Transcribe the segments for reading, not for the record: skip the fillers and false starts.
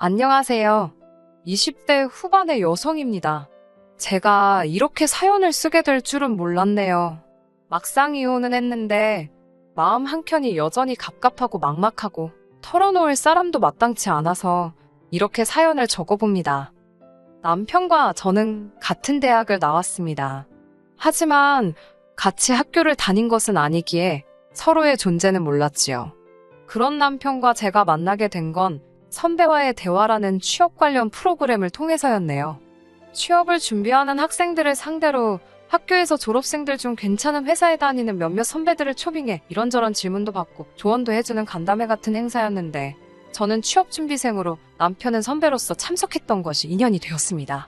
안녕하세요. 20대 후반의 여성입니다. 제가 이렇게 사연을 쓰게 될 줄은 몰랐네요. 막상 이혼은 했는데 마음 한켠이 여전히 갑갑하고 막막하고 털어놓을 사람도 마땅치 않아서 이렇게 사연을 적어봅니다. 남편과 저는 같은 대학을 나왔습니다. 하지만 같이 학교를 다닌 것은 아니기에 서로의 존재는 몰랐지요. 그런 남편과 제가 만나게 된 건 선배와의 대화라는 취업 관련 프로그램을 통해서였네요. 취업을 준비하는 학생들을 상대로 학교에서 졸업생들 중 괜찮은 회사에 다니는 몇몇 선배들을 초빙해 이런저런 질문도 받고 조언도 해주는 간담회 같은 행사였는데 저는 취업준비생으로 남편은 선배로서 참석했던 것이 인연이 되었습니다.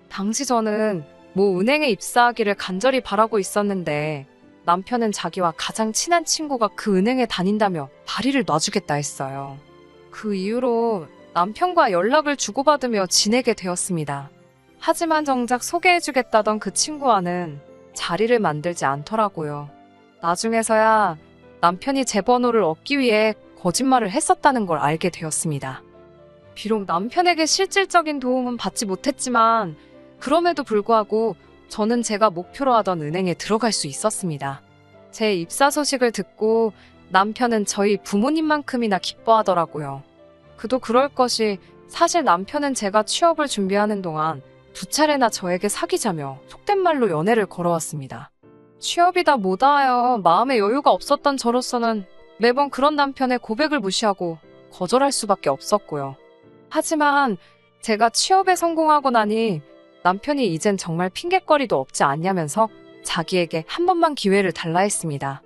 당시 저는 모 은행에 입사하기를 간절히 바라고 있었는데 남편은 자기와 가장 친한 친구가 그 은행에 다닌다며 발의를 놔주겠다 했어요. 그 이후로 남편과 연락을 주고받으며 지내게 되었습니다. 하지만 정작 소개해주겠다던 그 친구와는 자리를 만들지 않더라고요. 나중에서야 남편이 제 번호를 얻기 위해 거짓말을 했었다는 걸 알게 되었습니다. 비록 남편에게 실질적인 도움은 받지 못했지만 그럼에도 불구하고 저는 제가 목표로 하던 은행에 들어갈 수 있었습니다. 제 입사 소식을 듣고 남편은 저희 부모님만큼이나 기뻐하더라고요. 그도 그럴 것이 사실 남편은 제가 취업을 준비하는 동안 2차례나 저에게 사귀자며 속된 말로 연애를 걸어왔습니다. 취업이다 뭐다하여 마음의 여유가 없었던 저로서는 매번 그런 남편의 고백을 무시하고 거절할 수밖에 없었고요. 하지만 제가 취업에 성공하고 나니 남편이 이젠 정말 핑곗거리도 없지 않냐면서 자기에게 한 번만 기회를 달라 했습니다.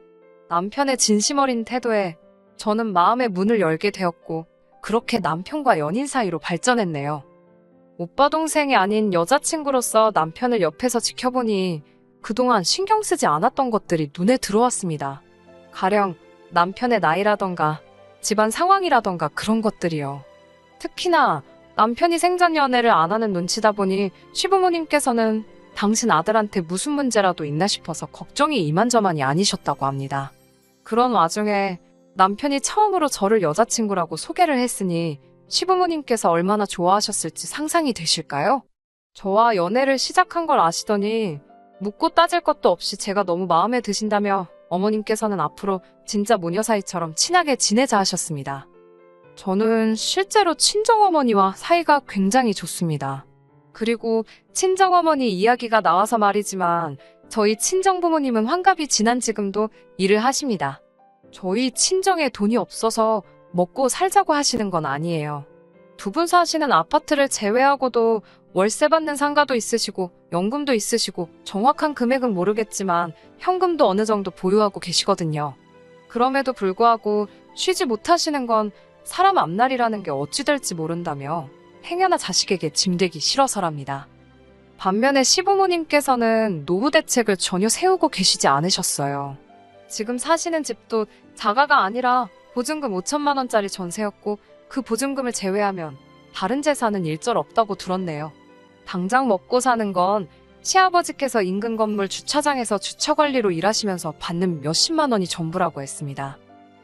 남편의 진심 어린 태도에 저는 마음의 문을 열게 되었고 그렇게 남편과 연인 사이로 발전했네요. 오빠 동생이 아닌 여자친구로서 남편을 옆에서 지켜보니 그동안 신경 쓰지 않았던 것들이 눈에 들어왔습니다. 가령 남편의 나이라던가 집안 상황이라던가 그런 것들이요. 특히나 남편이 생전 연애를 안 하는 눈치다 보니 시부모님께서는 당신 아들한테 무슨 문제라도 있나 싶어서 걱정이 이만저만이 아니셨다고 합니다. 그런 와중에 남편이 처음으로 저를 여자친구라고 소개를 했으니 시부모님께서 얼마나 좋아하셨을지 상상이 되실까요? 저와 연애를 시작한 걸 아시더니 묻고 따질 것도 없이 제가 너무 마음에 드신다며 어머님께서는 앞으로 진짜 모녀 사이처럼 친하게 지내자 하셨습니다. 저는 실제로 친정어머니와 사이가 굉장히 좋습니다. 그리고 친정어머니 이야기가 나와서 말이지만 저희 친정부모님은 환갑이 지난 지금도 일을 하십니다. 저희 친정에 돈이 없어서 먹고 살자고 하시는 건 아니에요. 두 분 사시는 아파트를 제외하고도 월세 받는 상가도 있으시고 연금도 있으시고 정확한 금액은 모르겠지만 현금도 어느 정도 보유하고 계시거든요. 그럼에도 불구하고 쉬지 못하시는 건 사람 앞날이라는 게 어찌 될지 모른다며 행여나 자식에게 짐되기 싫어서랍니다. 반면에 시부모님께서는 노후 대책을 전혀 세우고 계시지 않으셨어요. 지금 사시는 집도 자가가 아니라 보증금 5천만 원짜리 전세였고 그 보증금을 제외하면 다른 재산은 일절 없다고 들었네요. 당장 먹고 사는 건 시아버지께서 인근 건물 주차장에서 주차관리로 일하시면서 받는 몇십만 원이 전부라고 했습니다.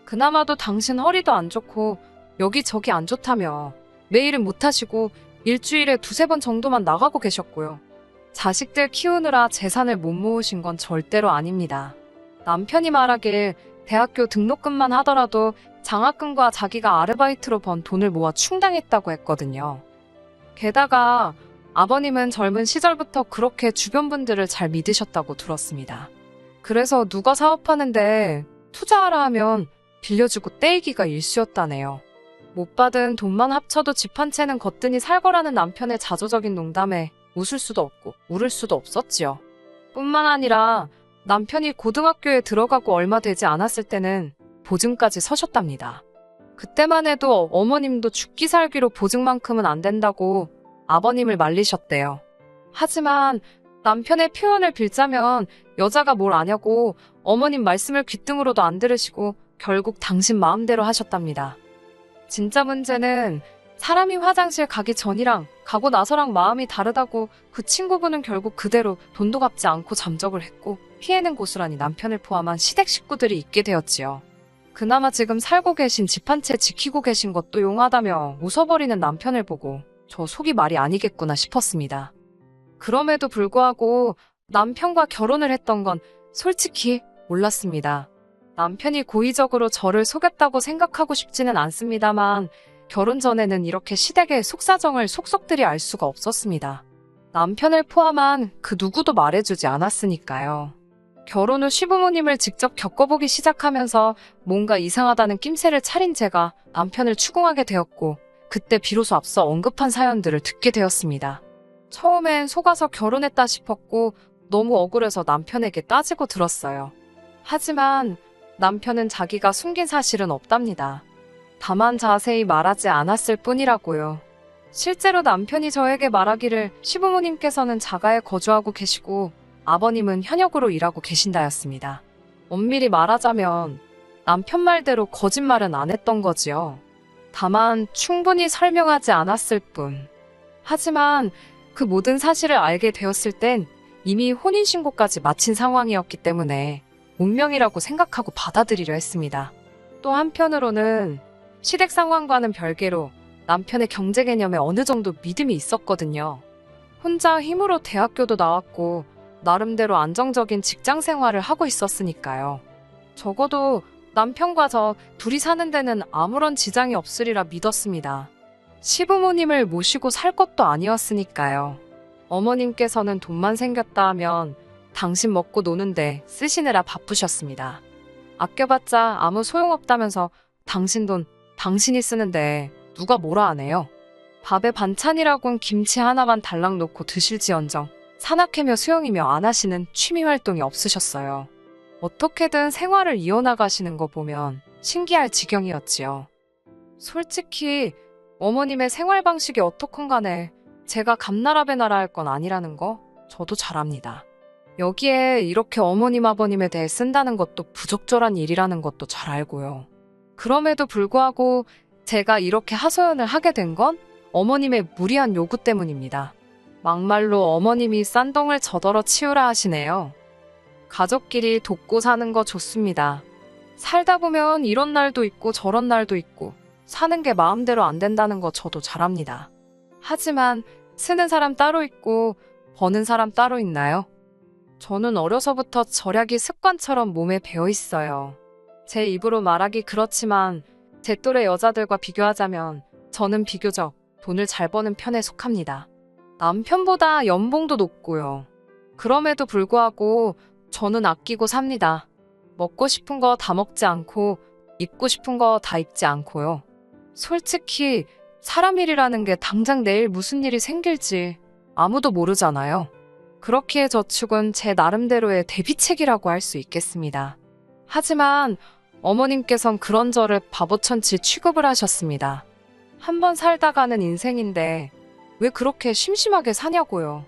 그나마도 당신 허리도 안 좋고 여기저기 안 좋다며 매일은 못하시고 일주일에 2-3번 정도만 나가고 계셨고요. 자식들 키우느라 재산을 못 모으신 건 절대로 아닙니다. 남편이 말하길 대학교 등록금만 하더라도 장학금과 자기가 아르바이트로 번 돈을 모아 충당했다고 했거든요. 게다가 아버님은 젊은 시절부터 그렇게 주변 분들을 잘 믿으셨다고 들었습니다. 그래서 누가 사업하는데 투자하라 하면 빌려주고 떼이기가 일쑤였다네요. 못 받은 돈만 합쳐도 집 한 채는 거뜬히 살 거라는 남편의 자조적인 농담에 웃을 수도 없고 울을 수도 없었지요. 뿐만 아니라 남편이 고등학교에 들어가고 얼마 되지 않았을 때는 보증까지 서셨답니다. 그때만 해도 어머님도 죽기 살기로 보증만큼은 안 된다고 아버님을 말리셨대요. 하지만 남편의 표현을 빌자면 여자가 뭘 아냐고 어머님 말씀을 귓등으로도 안 들으시고 결국 당신 마음대로 하셨답니다. 진짜 문제는 사람이 화장실 가기 전이랑 가고 나서랑 마음이 다르다고 그 친구분은 결국 그대로 돈도 갚지 않고 잠적을 했고 피해는 고스란히 남편을 포함한 시댁 식구들이 있게 되었지요. 그나마 지금 살고 계신 집 한 채 지키고 계신 것도 용하다며 웃어버리는 남편을 보고 저 속이 말이 아니겠구나 싶었습니다. 그럼에도 불구하고 남편과 결혼을 했던 건 솔직히 몰랐습니다. 남편이 고의적으로 저를 속였다고 생각하고 싶지는 않습니다만 결혼 전에는 이렇게 시댁의 속사정을 속속들이 알 수가 없었습니다. 남편을 포함한 그 누구도 말해주지 않았으니까요. 결혼 후 시부모님을 직접 겪어보기 시작하면서 뭔가 이상하다는 낌새를 차린 제가 남편을 추궁하게 되었고 그때 비로소 앞서 언급한 사연들을 듣게 되었습니다. 처음엔 속아서 결혼했다 싶었고 너무 억울해서 남편에게 따지고 들었어요. 하지만 남편은 자기가 숨긴 사실은 없답니다. 다만 자세히 말하지 않았을 뿐이라고요. 실제로 남편이 저에게 말하기를 시부모님께서는 자가에 거주하고 계시고 아버님은 현역으로 일하고 계신다였습니다. 엄밀히 말하자면 남편 말대로 거짓말은 안 했던 거지요. 다만 충분히 설명하지 않았을 뿐. 하지만 그 모든 사실을 알게 되었을 땐 이미 혼인신고까지 마친 상황이었기 때문에 운명이라고 생각하고 받아들이려 했습니다. 또 한편으로는 시댁 상황과는 별개로 남편의 경제 개념에 어느 정도 믿음이 있었거든요. 혼자 힘으로 대학교도 나왔고 나름대로 안정적인 직장 생활을 하고 있었으니까요. 적어도 남편과 저 둘이 사는 데는 아무런 지장이 없으리라 믿었습니다. 시부모님을 모시고 살 것도 아니었으니까요. 어머님께서는 돈만 생겼다 하면 당신 먹고 노는데 쓰시느라 바쁘셨습니다. 아껴봤자 아무 소용없다면서 당신 돈 당신이 쓰는데 누가 뭐라 하네요. 밥에 반찬이라곤 김치 하나만 달랑 놓고 드실지언정 산악회며 수영이며 안 하시는 취미 활동이 없으셨어요. 어떻게든 생활을 이어나가시는 거 보면 신기할 지경이었지요. 솔직히 어머님의 생활 방식이 어떻건 간에 제가 감나라배나라 할 건 아니라는 거 저도 잘 압니다. 여기에 이렇게 어머님 아버님에 대해 쓴다는 것도 부적절한 일이라는 것도 잘 알고요. 그럼에도 불구하고 제가 이렇게 하소연을 하게 된 건 어머님의 무리한 요구 때문입니다. 막말로 어머님이 싼동을 저더러 치우라 하시네요. 가족끼리 돕고 사는 거 좋습니다. 살다 보면 이런 날도 있고 저런 날도 있고 사는 게 마음대로 안 된다는 거 저도 잘 압니다. 하지만 쓰는 사람 따로 있고 버는 사람 따로 있나요? 저는 어려서부터 절약이 습관처럼 몸에 배어 있어요. 제 입으로 말하기 그렇지만 제 또래 여자들과 비교하자면 저는 비교적 돈을 잘 버는 편에 속합니다. 남편보다 연봉도 높고요. 그럼에도 불구하고 저는 아끼고 삽니다. 먹고 싶은 거 다 먹지 않고 입고 싶은 거 다 입지 않고요. 솔직히 사람 일이라는 게 당장 내일 무슨 일이 생길지 아무도 모르잖아요. 그렇기에 저축은 제 나름대로의 대비책이라고 할 수 있겠습니다. 하지만 어머님께선 그런 저를 바보천치 취급을 하셨습니다. 한번 살다가는 인생인데 왜 그렇게 심심하게 사냐고요.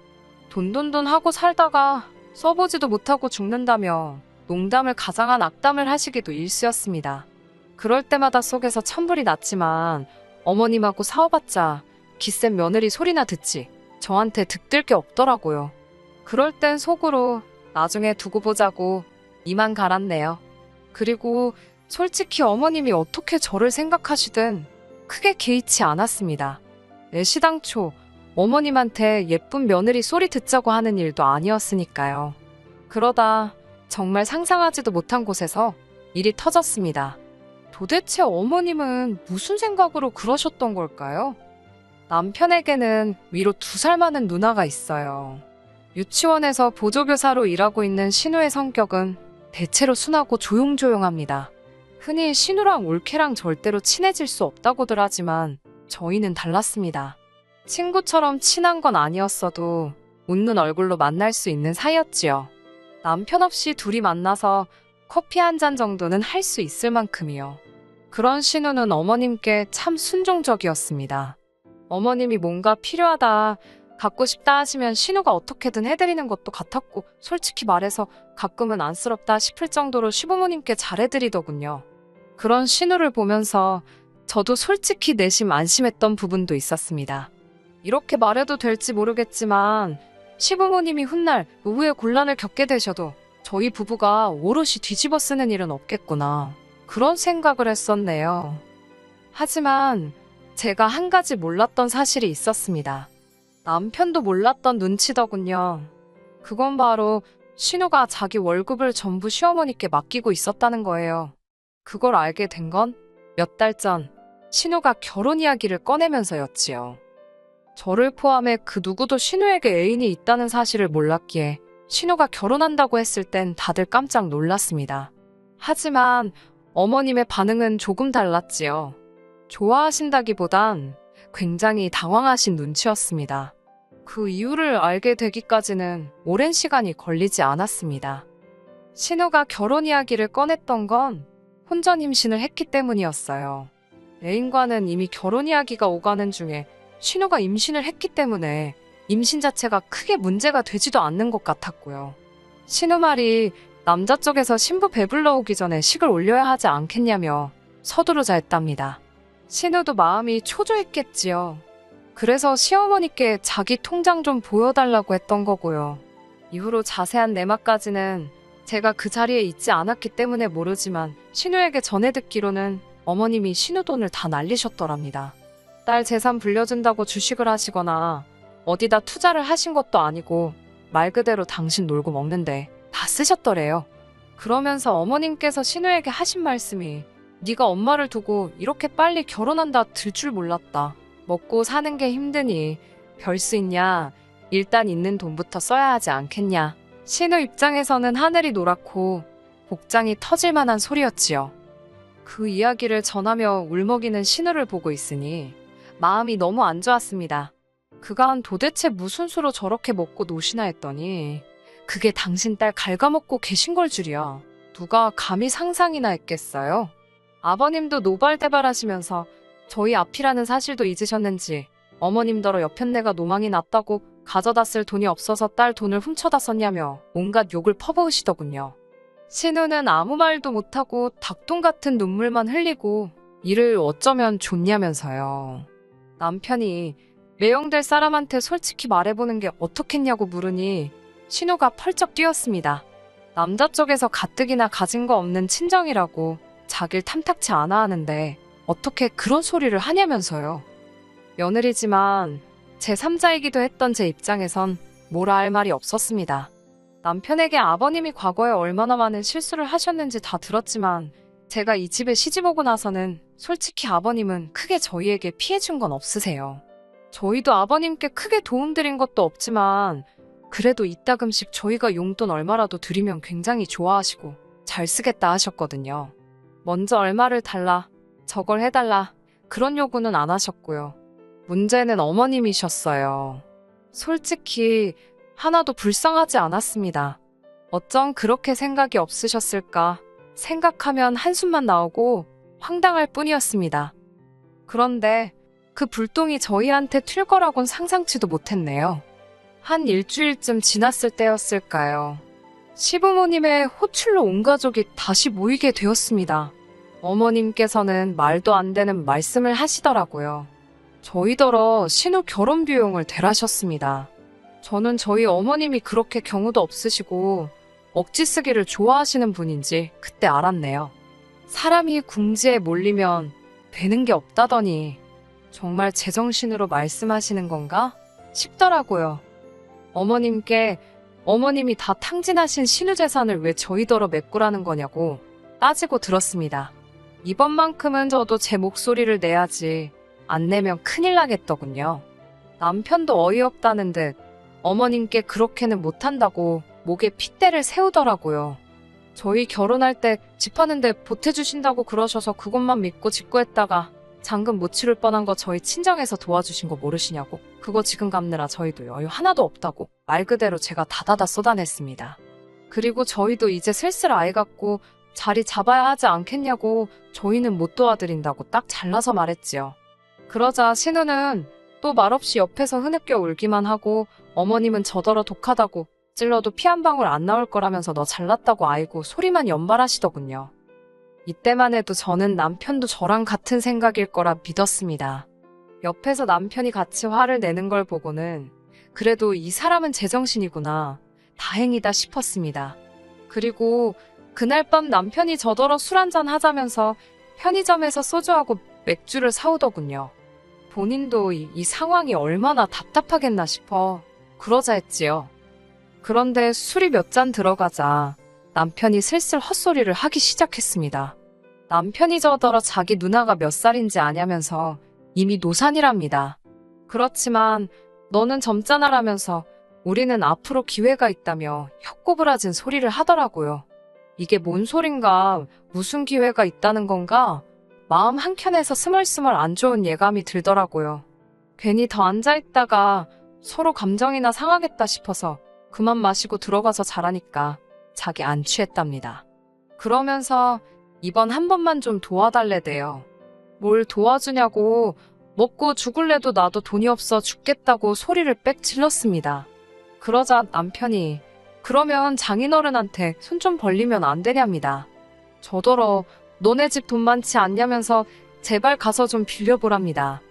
돈돈돈 하고 살다가 써보지도 못하고 죽는다며 농담을 가장한 악담을 하시기도 일쑤였습니다. 그럴 때마다 속에서 천불이 났지만 어머님하고 싸워봤자 기센 며느리 소리나 듣지 저한테 득들 게 없더라고요. 그럴 땐 속으로 나중에 두고 보자고 이만 갈았네요. 그리고 솔직히 어머님이 어떻게 저를 생각하시든 크게 개의치 않았습니다. 애시당초 어머님한테 예쁜 며느리 소리 듣자고 하는 일도 아니었으니까요. 그러다 정말 상상하지도 못한 곳에서 일이 터졌습니다. 도대체 어머님은 무슨 생각으로 그러셨던 걸까요? 남편에게는 위로 2살 많은 누나가 있어요. 유치원에서 보조교사로 일하고 있는 신우의 성격은 대체로 순하고 조용조용합니다. 흔히 신우랑 올케랑 절대로 친해질 수 없다고들 하지만 저희는 달랐습니다. 친구처럼 친한 건 아니었어도 웃는 얼굴로 만날 수 있는 사이였지요. 남편 없이 둘이 만나서 커피 한 잔 정도는 할 수 있을 만큼이요. 그런 신우는 어머님께 참 순종적이었습니다. 어머님이 뭔가 필요하다, 갖고 싶다 하시면 신우가 어떻게든 해드리는 것도 같았고 솔직히 말해서 가끔은 안쓰럽다 싶을 정도로 시부모님께 잘해드리더군요. 그런 신우를 보면서 저도 솔직히 내심 안심했던 부분도 있었습니다. 이렇게 말해도 될지 모르겠지만 시부모님이 훗날 노후의 곤란을 겪게 되셔도 저희 부부가 오롯이 뒤집어 쓰는 일은 없겠구나. 그런 생각을 했었네요. 하지만 제가 한 가지 몰랐던 사실이 있었습니다. 남편도 몰랐던 눈치더군요. 그건 바로 신우가 자기 월급을 전부 시어머니께 맡기고 있었다는 거예요. 그걸 알게 된 건 몇 달 전 신우가 결혼 이야기를 꺼내면서였지요. 저를 포함해 그 누구도 신우에게 애인이 있다는 사실을 몰랐기에 신우가 결혼한다고 했을 땐 다들 깜짝 놀랐습니다. 하지만 어머님의 반응은 조금 달랐지요. 좋아하신다기보단 굉장히 당황하신 눈치였습니다. 그 이유를 알게 되기까지는 오랜 시간이 걸리지 않았습니다. 신우가 결혼 이야기를 꺼냈던 건 혼전 임신을 했기 때문이었어요. 애인과는 이미 결혼 이야기가 오가는 중에 신우가 임신을 했기 때문에 임신 자체가 크게 문제가 되지도 않는 것 같았고요. 신우 말이 남자 쪽에서 신부 배불러 오기 전에 식을 올려야 하지 않겠냐며 서두르자 했답니다. 신우도 마음이 초조했겠지요. 그래서 시어머니께 자기 통장 좀 보여달라고 했던 거고요. 이후로 자세한 내막까지는 제가 그 자리에 있지 않았기 때문에 모르지만 신우에게 전해 듣기로는 어머님이 신우 돈을 다 날리셨더랍니다. 딸 재산 불려준다고 주식을 하시거나 어디다 투자를 하신 것도 아니고 말 그대로 당신 놀고 먹는데 다 쓰셨더래요. 그러면서 어머님께서 신우에게 하신 말씀이 네가 엄마를 두고 이렇게 빨리 결혼한다 들 줄 몰랐다. 먹고 사는 게 힘드니 별 수 있냐. 일단 있는 돈부터 써야 하지 않겠냐. 신우 입장에서는 하늘이 노랗고 복장이 터질 만한 소리였지요. 그 이야기를 전하며 울먹이는 신우를 보고 있으니 마음이 너무 안 좋았습니다. 그간 도대체 무슨 수로 저렇게 먹고 노시나 했더니 그게 당신 딸 갉아먹고 계신 걸 줄이야. 누가 감히 상상이나 했겠어요? 아버님도 노발대발하시면서 저희 앞이라는 사실도 잊으셨는지 어머님더러 옆편네가 노망이 났다고 가져다 쓸 돈이 없어서 딸 돈을 훔쳐다 썼냐며 온갖 욕을 퍼부으시더군요. 신우는 아무 말도 못하고 닭똥 같은 눈물만 흘리고 이를 어쩌면 좋냐면서요. 남편이 매형될 사람한테 솔직히 말해보는 게 어떻겠냐고 물으니 신우가 펄쩍 뛰었습니다. 남자 쪽에서 가뜩이나 가진 거 없는 친정이라고 자길 탐탁치 않아 하는데 어떻게 그런 소리를 하냐면서요. 며느리지만 제3자이기도 했던 제 입장에선 뭐라 할 말이 없었습니다. 남편에게 아버님이 과거에 얼마나 많은 실수를 하셨는지 다 들었지만 제가 이 집에 시집오고 나서는 솔직히 아버님은 크게 저희에게 피해준 건 없으세요. 저희도 아버님께 크게 도움드린 것도 없지만 그래도 이따금씩 저희가 용돈 얼마라도 드리면 굉장히 좋아하시고 잘 쓰겠다 하셨거든요. 먼저 얼마를 달라, 저걸 해달라 그런 요구는 안 하셨고요. 문제는 어머님이셨어요. 솔직히 하나도 불쌍하지 않았습니다. 어쩜 그렇게 생각이 없으셨을까 생각하면 한숨만 나오고 황당할 뿐이었습니다. 그런데 그 불똥이 저희한테 튈 거라곤 상상치도 못했네요. 한 일주일쯤 지났을 때였을까요? 시부모님의 호출로 온 가족이 다시 모이게 되었습니다. 어머님께서는 말도 안 되는 말씀을 하시더라고요. 저희더러 신우 결혼 비용을 대라셨습니다. 저는 저희 어머님이 그렇게 경우도 없으시고 억지 쓰기를 좋아하시는 분인지 그때 알았네요. 사람이 궁지에 몰리면 되는 게 없다더니 정말 제정신으로 말씀하시는 건가 싶더라고요. 어머님이 다 탕진하신 신우 재산을 왜 저희더러 메꾸라는 거냐고 따지고 들었습니다. 이번만큼은 저도 제 목소리를 내야지 안 내면 큰일 나겠더군요. 남편도 어이없다는 듯 어머님께 그렇게는 못한다고 목에 핏대를 세우더라고요. 저희 결혼할 때 집 하는데 보태주신다고 그러셔서 그것만 믿고 직구했다가 잔금 못 치를 뻔한 거 저희 친정에서 도와주신 거 모르시냐고 그거 지금 갚느라 저희도 여유 하나도 없다고 말 그대로 제가 다다다 쏟아냈습니다. 그리고 저희도 이제 슬슬 아이 갖고 자리 잡아야 하지 않겠냐고 저희는 못 도와드린다고 딱 잘라서 말했지요. 그러자 신우는 또 말없이 옆에서 흐느껴 울기만 하고 어머님은 저더러 독하다고 찔러도 피 한 방울 안 나올 거라면서 너 잘났다고 아이고 소리만 연발하시더군요. 이때만 해도 저는 남편도 저랑 같은 생각일 거라 믿었습니다. 옆에서 남편이 같이 화를 내는 걸 보고는 그래도 이 사람은 제정신이구나 다행이다 싶었습니다. 그리고 그날 밤 남편이 저더러 술 한잔 하자면서 편의점에서 소주하고 맥주를 사오더군요. 본인도 이 상황이 얼마나 답답하겠나 싶어 그러자 했지요. 그런데 술이 몇 잔 들어가자 남편이 슬슬 헛소리를 하기 시작했습니다. 남편이 저더러 자기 누나가 몇 살인지 아냐면서 이미 노산이랍니다. 그렇지만 너는 젊잖아라면서 우리는 앞으로 기회가 있다며 혀꼬부라진 소리를 하더라고요. 이게 뭔 소린가, 무슨 기회가 있다는 건가? 마음 한켠에서 스멀스멀 안 좋은 예감이 들더라고요. 괜히 더 앉아있다가 서로 감정이나 상하겠다 싶어서 그만 마시고 들어가서 자라니까 자기 안 취했답니다. 그러면서 이번 한 번만 좀 도와달래대요. 뭘 도와주냐고, 먹고 죽을래도 나도 돈이 없어 죽겠다고 소리를 빽 질렀습니다. 그러자 남편이 그러면 장인어른한테 손 좀 벌리면 안 되냐입니다. 저더러 너네 집 돈 많지 않냐면서 제발 가서 좀 빌려보랍니다.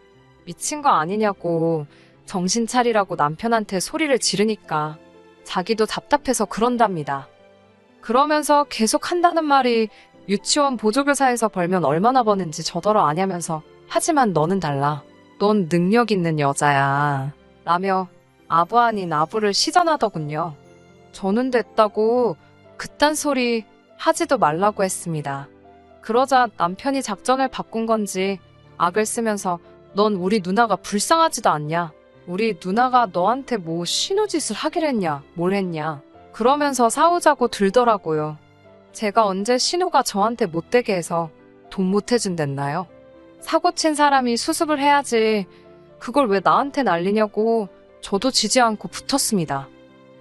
미친 거 아니냐고 정신 차리라고 남편한테 소리를 지르니까 자기도 답답해서 그런답니다. 그러면서 계속 한다는 말이 유치원 보조교사에서 벌면 얼마나 버는지 저더러 아냐면서 하지만 너는 달라. 넌 능력 있는 여자야. 라며 아부 아닌 아부를 시전하더군요. 저는 됐다고 그딴 소리 하지도 말라고 했습니다. 그러자 남편이 작전을 바꾼 건지 악을 쓰면서 넌 우리 누나가 불쌍하지도 않냐? 우리 누나가 너한테 뭐 신우짓을 하길 했냐? 뭘 했냐? 그러면서 싸우자고 들더라고요. 제가 언제 신우가 저한테 못되게 해서 돈 못 해준댔나요? 사고 친 사람이 수습을 해야지 그걸 왜 나한테 난리냐고 저도 지지 않고 붙었습니다.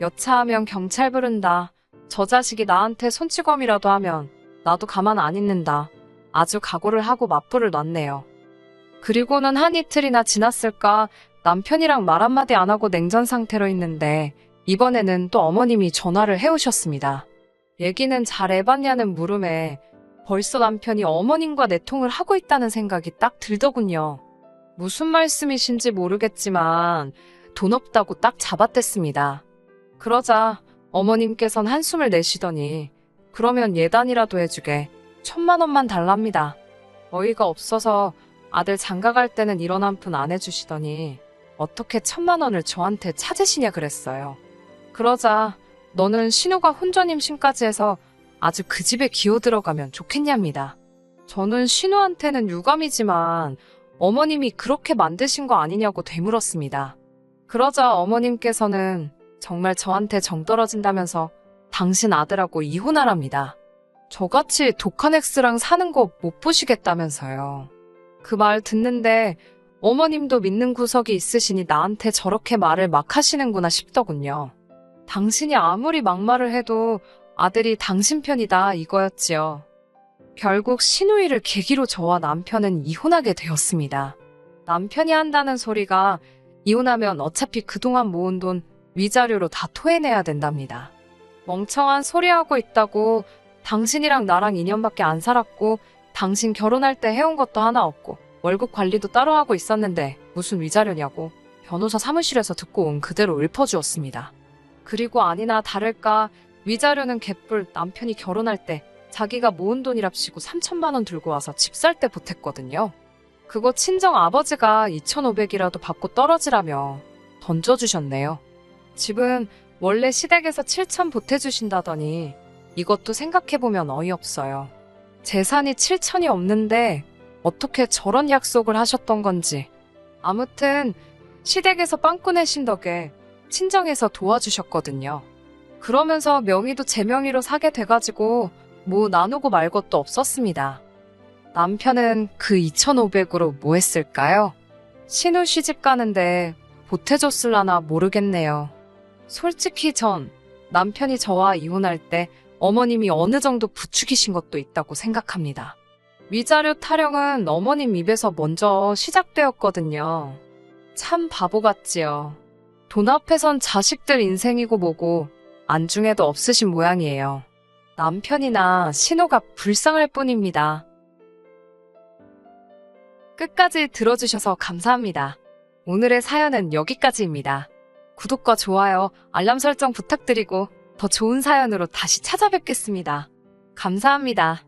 여차하면 경찰 부른다. 저 자식이 나한테 손찌검이라도 하면 나도 가만 안 있는다. 아주 각오를 하고 맞불을 놨네요. 그리고는 한 이틀이나 지났을까 남편이랑 말 한마디 안 하고 냉전 상태로 있는데 이번에는 또 어머님이 전화를 해오셨습니다. 얘기는 잘 해봤냐는 물음에 벌써 남편이 어머님과 내통을 하고 있다는 생각이 딱 들더군요. 무슨 말씀이신지 모르겠지만 돈 없다고 딱 잡아댔습니다. 그러자 어머님께선 한숨을 내쉬더니 그러면 예단이라도 해주게 1,000만 원만 달랍니다. 어이가 없어서 아들 장가갈 때는 이런 한 푼 안 해주시더니 어떻게 1,000만 원을 저한테 찾으시냐 그랬어요. 그러자 너는 신우가 혼전임신까지 해서 아주 그 집에 기어 들어가면 좋겠냐입니다. 저는 신우한테는 유감이지만 어머님이 그렇게 만드신 거 아니냐고 되물었습니다. 그러자 어머님께서는 정말 저한테 정 떨어진다면서 당신 아들하고 이혼하랍니다. 저같이 독한 엑스랑 사는 거 못 보시겠다면서요. 그 말 듣는데 어머님도 믿는 구석이 있으시니 나한테 저렇게 말을 막 하시는구나 싶더군요. 당신이 아무리 막말을 해도 아들이 당신 편이다 이거였지요. 결국 신우이를 계기로 저와 남편은 이혼하게 되었습니다. 남편이 한다는 소리가 이혼하면 어차피 그동안 모은 돈 위자료로 다 토해내야 된답니다. 멍청한 소리하고 있다고 당신이랑 나랑 2년밖에 안 살았고 당신 결혼할 때 해온 것도 하나 없고 월급 관리도 따로 하고 있었는데 무슨 위자료냐고 변호사 사무실에서 듣고 온 그대로 읊어주었습니다. 그리고 아니나 다를까 위자료는 개뿔 남편이 결혼할 때 자기가 모은 돈이랍시고 3,000만 원 들고 와서 집 살 때 보탰거든요. 그거 친정 아버지가 2,500이라도 받고 떨어지라며 던져주셨네요. 집은 원래 시댁에서 7,000 보태주신다더니 이것도 생각해보면 어이없어요. 재산이 7,000이 없는데 어떻게 저런 약속을 하셨던 건지. 아무튼 시댁에서 빵꾸 내신 덕에 친정에서 도와주셨거든요. 그러면서 명의도 제 명의로 사게 돼가지고 뭐 나누고 말 것도 없었습니다. 남편은 그 2,500으로 뭐 했을까요? 신우 시집 가는데 보태줬을라나 모르겠네요. 솔직히 전 남편이 저와 이혼할 때 어머님이 어느 정도 부추기신 것도 있다고 생각합니다. 위자료 타령은 어머님 입에서 먼저 시작되었거든요. 참 바보 같지요. 돈 앞에선 자식들 인생이고 뭐고 안중에도 없으신 모양이에요. 남편이나 신우가 불쌍할 뿐입니다. 끝까지 들어주셔서 감사합니다. 오늘의 사연은 여기까지입니다. 구독과 좋아요, 알람 설정 부탁드리고 더 좋은 사연으로 다시 찾아뵙겠습니다. 감사합니다.